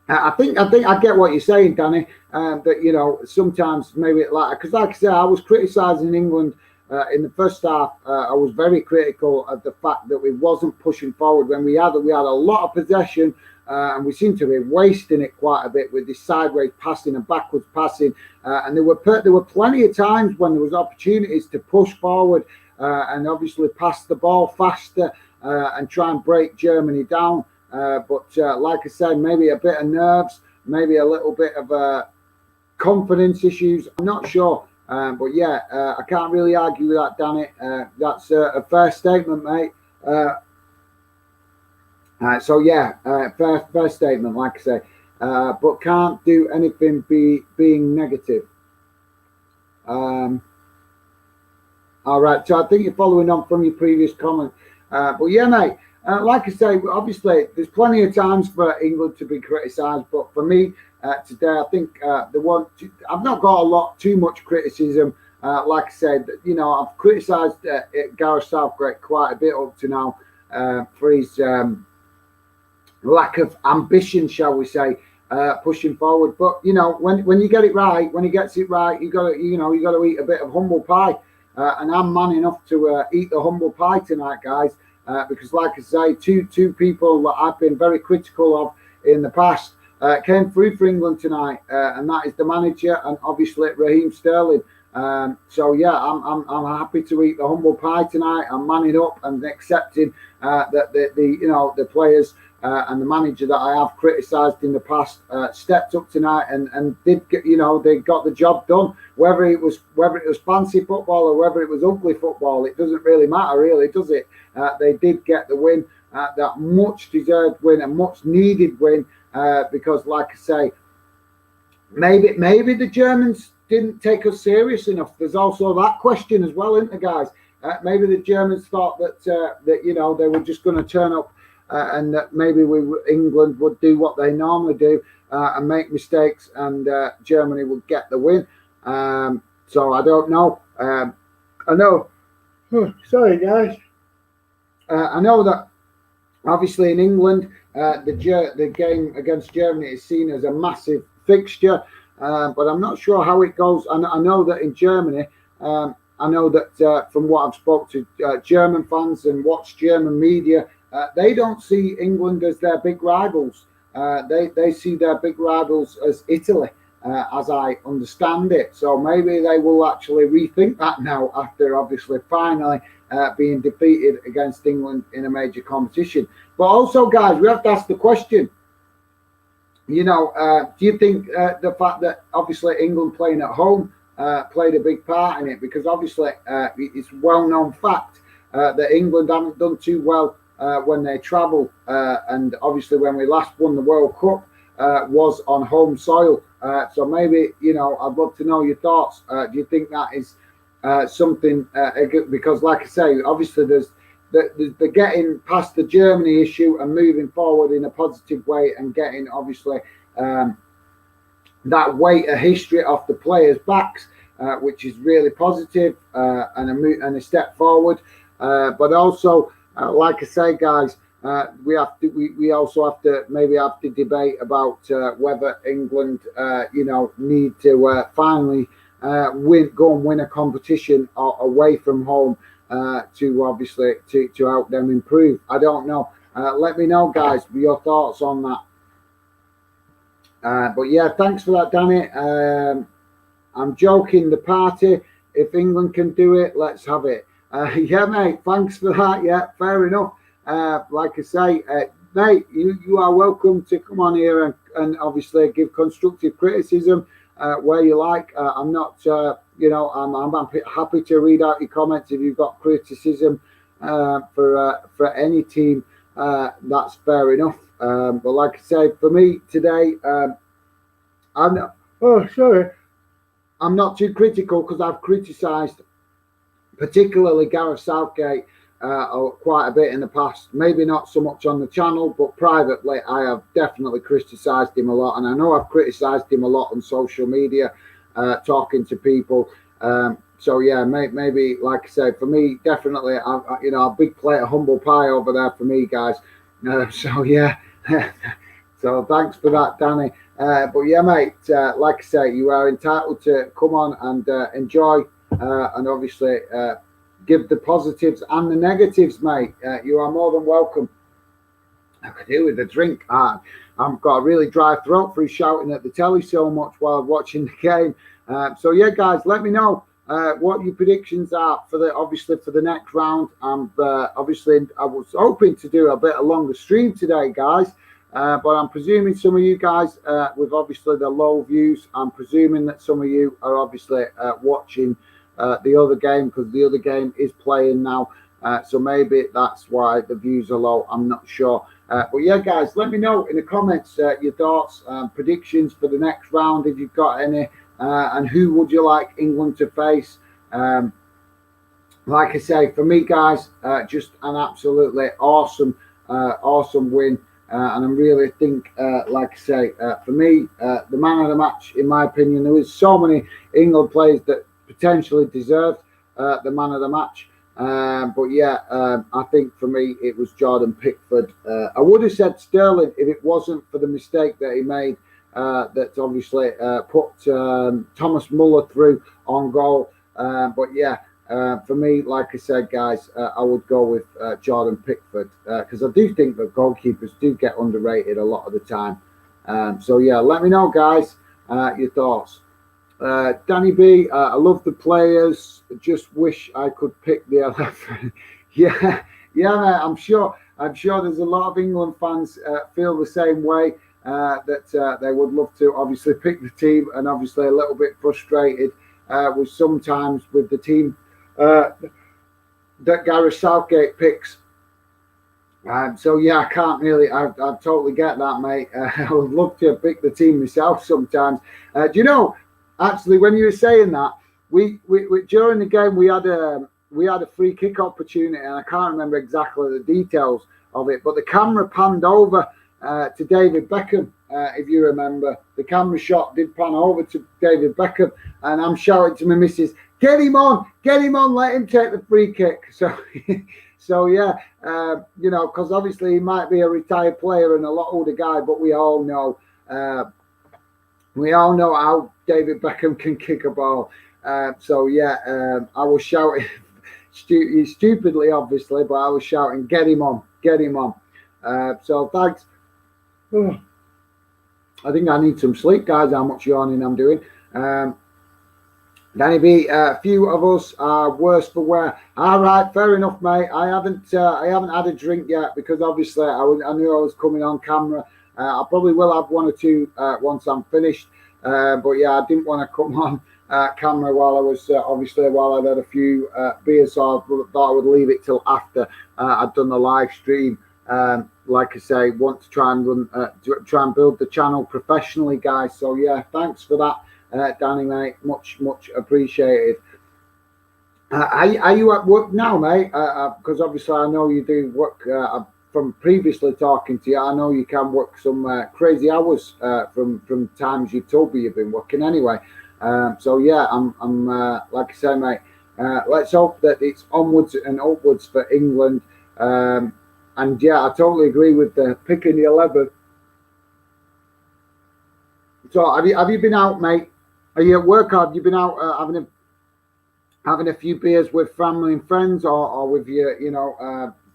I think I get what you're saying, Danny. That sometimes maybe because like I said, I was criticising England in the first half. I was very critical of the fact that we wasn't pushing forward when we had a lot of possession. And we seem to be wasting it quite a bit with this sideways passing and backwards passing. And there were plenty of times when there was opportunities to push forward and obviously pass the ball faster and try and break Germany down. But like I said, maybe a bit of nerves, maybe a little bit of confidence issues. I'm not sure. But yeah, I can't really argue with that, Danny. That's a fair statement, mate. So yeah, fair statement, like I say, but can't do anything being negative. All right, so I think you're following on from your previous comment. But yeah, mate, like I say, obviously there's plenty of times for England to be criticised, but for me today, I think I've not got too much criticism. Like I said, I've criticised Gareth Southgate quite a bit up to now for his lack of ambition, shall we say, pushing forward. But when you get it right, when he gets it right, you got to eat a bit of humble pie. And I'm man enough to eat the humble pie tonight, guys, because like I say, two people that I've been very critical of in the past came through for England tonight, and that is the manager and obviously Raheem Sterling. So yeah, I'm happy to eat the humble pie tonight. I'm manning up and accepting that the players and the manager that I have criticised in the past stepped up tonight and did get, they got the job done. Whether it was fancy football or whether it was ugly football, it doesn't really matter, really, does it? They did get the win, that much deserved win, a much needed win, because like I say, maybe the Germans didn't take us serious enough. There's also that question as well, isn't there, guys? Maybe the Germans thought that they were just going to turn up and that maybe England would do what they normally do and make mistakes, and Germany would get the win. So I don't know. I know. Sorry, guys. I know that obviously in England, the game against Germany is seen as a massive fixture, but I'm not sure how it goes. I know that in Germany, I know that from what I've spoke to German fans and watched German media, they don't see England as their big rivals. They see their big rivals as Italy, as I understand it. So maybe they will actually rethink that now after obviously finally being defeated against England in a major competition. But also, guys, we have to ask the question, do you think the fact that obviously England playing at home played a big part in it? Because obviously it's a well-known fact that England haven't done too well when they travel, and obviously when we last won the World Cup was on home soil. So maybe, I'd love to know your thoughts. Do you think that is something, because like I say, obviously there's the getting past the Germany issue and moving forward in a positive way and getting obviously that weight of history off the players' backs, which is really positive, and a step forward. But also, like I say, guys, we also have to maybe have to debate about whether England, need to finally go and win a competition away from home to obviously to help them improve. I don't know. Let me know, guys, your thoughts on that. But yeah, thanks for that, Danny. I'm joking. The party, if England can do it, let's have it. Yeah, mate. Thanks for that. Yeah, fair enough. Like I say, mate, you are welcome to come on here and obviously give constructive criticism where you like. I'm not, I'm happy to read out your comments if you've got criticism for any team. That's fair enough. But like I say, for me today, I'm not too critical because I've criticised particularly Gareth Southgate quite a bit in the past. Maybe not so much on the channel, but privately I have definitely criticised him a lot, and I know I've criticised him a lot on social media, talking to people. So yeah, maybe like I said, for me, definitely, a big plate of humble pie over there for me, guys. So yeah, so thanks for that, Danny. But yeah, mate, like I say, you are entitled to come on and enjoy, and obviously give the positives and the negatives, mate. You are more than welcome. I could do with a drink. I've got a really dry throat through shouting at the telly so much while watching the game. So yeah, guys, let me know what your predictions are for the next round. Obviously, I was hoping to do a bit of longer stream today, guys. But I'm presuming some of you guys, with obviously the low views, I'm presuming that some of you are obviously watching the other game because the other game is playing now. So maybe that's why the views are low. I'm not sure. But yeah, guys, let me know in the comments your thoughts, predictions for the next round if you've got any, and who would you like England to face? Like I say, for me, guys, just an absolutely awesome win. And I really think, like I say, for me, the man of the match, in my opinion, there was so many England players that potentially deserved the man of the match. But yeah, I think for me, it was Jordan Pickford. I would have said Sterling if it wasn't for the mistake that he made, that obviously put Thomas Muller through on goal. But yeah, for me, like I said, guys, I would go with Jordan Pickford because I do think that goalkeepers do get underrated a lot of the time. So yeah, let me know, guys, your thoughts. Danny B, I love the players. Just wish I could pick the 11. Yeah, mate, I'm sure there's a lot of England fans feel the same way. That they would love to obviously pick the team, and obviously a little bit frustrated with sometimes with the team that Gareth Southgate picks. So yeah, I can't really. I totally get that, mate. I would love to pick the team myself sometimes. Do you know? Actually, when you were saying that, we during the game we had a free kick opportunity, and I can't remember exactly the details of it, but the camera panned over to David Beckham. If you remember, the camera shot did pan over to David Beckham, and I'm shouting to my missus, get him on, let him take the free kick. So yeah, because obviously he might be a retired player and a lot older guy, but we all know how David Beckham can kick a ball. So yeah, I was shouting stupidly, obviously, but I was shouting, get him on. So thanks. I think I need some sleep, guys. How much yawning I'm doing. Danny B, a few of us are worse for wear. All right, fair enough, mate. I haven't had a drink yet because obviously I knew I was coming on camera. I probably will have one or two once I'm finished. But yeah, I didn't want to come on camera while I was while I'd had a few beers, so I thought I would leave it till after I'd done the live stream. Like I say, want to try and build the channel professionally, guys. So yeah, thanks for that, Danny, mate. Much appreciated. Are you at work now, mate? Because obviously I know you do work. from previously talking to you, I know you can work some crazy hours from times you told me you've been working anyway. So yeah, I'm like I say, mate. Let's hope that it's onwards and upwards for England. And yeah, I totally agree with the picking the 11. So have you been out, mate? Are you at work? Or have you been out having a few beers with family and friends, or with your,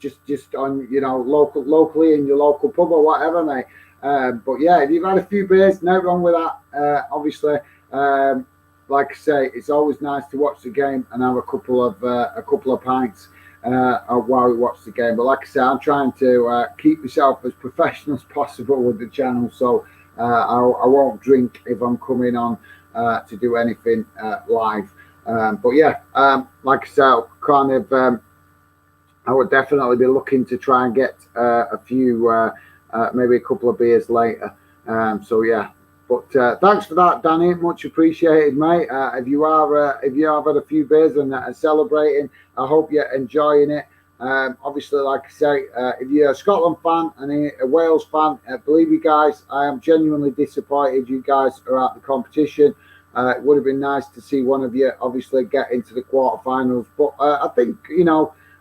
just on, locally in your local pub or whatever, mate? But yeah, if you've had a few beers, no wrong with that. Obviously, like I say, it's always nice to watch the game and have a couple of pints while we watch the game. But like I say, I'm trying to keep myself as professional as possible with the channel, so I won't drink if I'm coming on to do anything live. But yeah, like I said, kind of, I would definitely be looking to try and get a few, maybe a couple of beers later. So yeah, but thanks for that, Danny. Much appreciated, mate. If you have had a few beers and celebrating, I hope you're enjoying it. Obviously, like I say, if you're a Scotland fan and a Wales fan, believe me, guys, I am genuinely disappointed you guys are at the competition. It would have been nice to see one of you obviously get into the quarterfinals, but I think,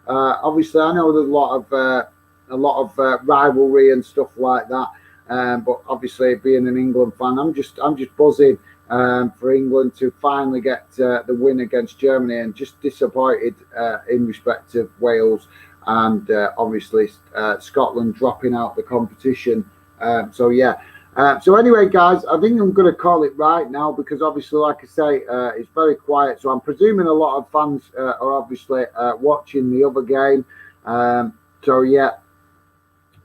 obviously I know there's a lot of rivalry and stuff like that. But obviously, being an England fan, I'm just buzzing for England to finally get the win against Germany, and just disappointed in respect of Wales and obviously Scotland dropping out the competition. So yeah. So anyway, guys, I think I'm going to call it right now, because obviously, like I say, it's very quiet. So I'm presuming a lot of fans are obviously watching the other game. So yeah,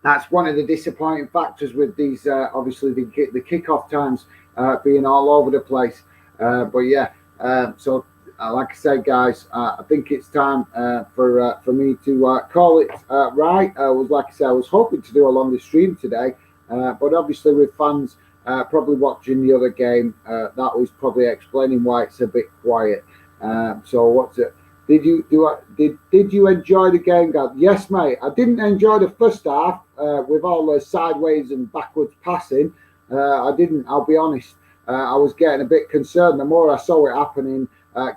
that's one of the disappointing factors with these, obviously the kickoff times being all over the place. But yeah, so like I say, guys, I think it's time for me to call it right. Like I say, I was hoping to do a longer stream today. But obviously, with fans probably watching the other game, that was probably explaining why it's a bit quiet. So what's it? Did you enjoy the game, guys? Yes, mate. I didn't enjoy the first half with all the sideways and backwards passing. I didn't. I'll be honest. I was getting a bit concerned. The more I saw it happening,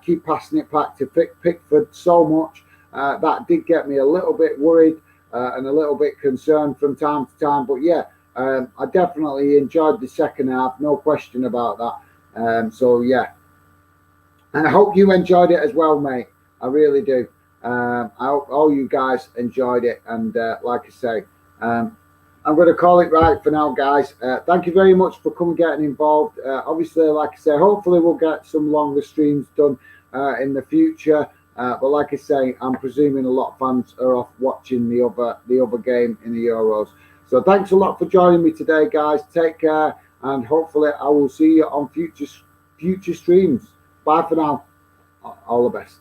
keep passing it back to Pickford so much, that did get me a little bit worried and a little bit concerned from time to time. But yeah. I definitely enjoyed the second half, no question about that. So yeah, and I hope you enjoyed it as well, mate. I really do. I hope all you guys enjoyed it, and like I say, I'm going to call it right for now, guys. Thank you very much for coming, getting involved. Obviously, like I say, hopefully we'll get some longer streams done in the future. But like I say, I'm presuming a lot of fans are off watching the other game in the Euros. So thanks a lot for joining me today, guys. Take care, and hopefully I will see you on future streams. Bye for now. All the best.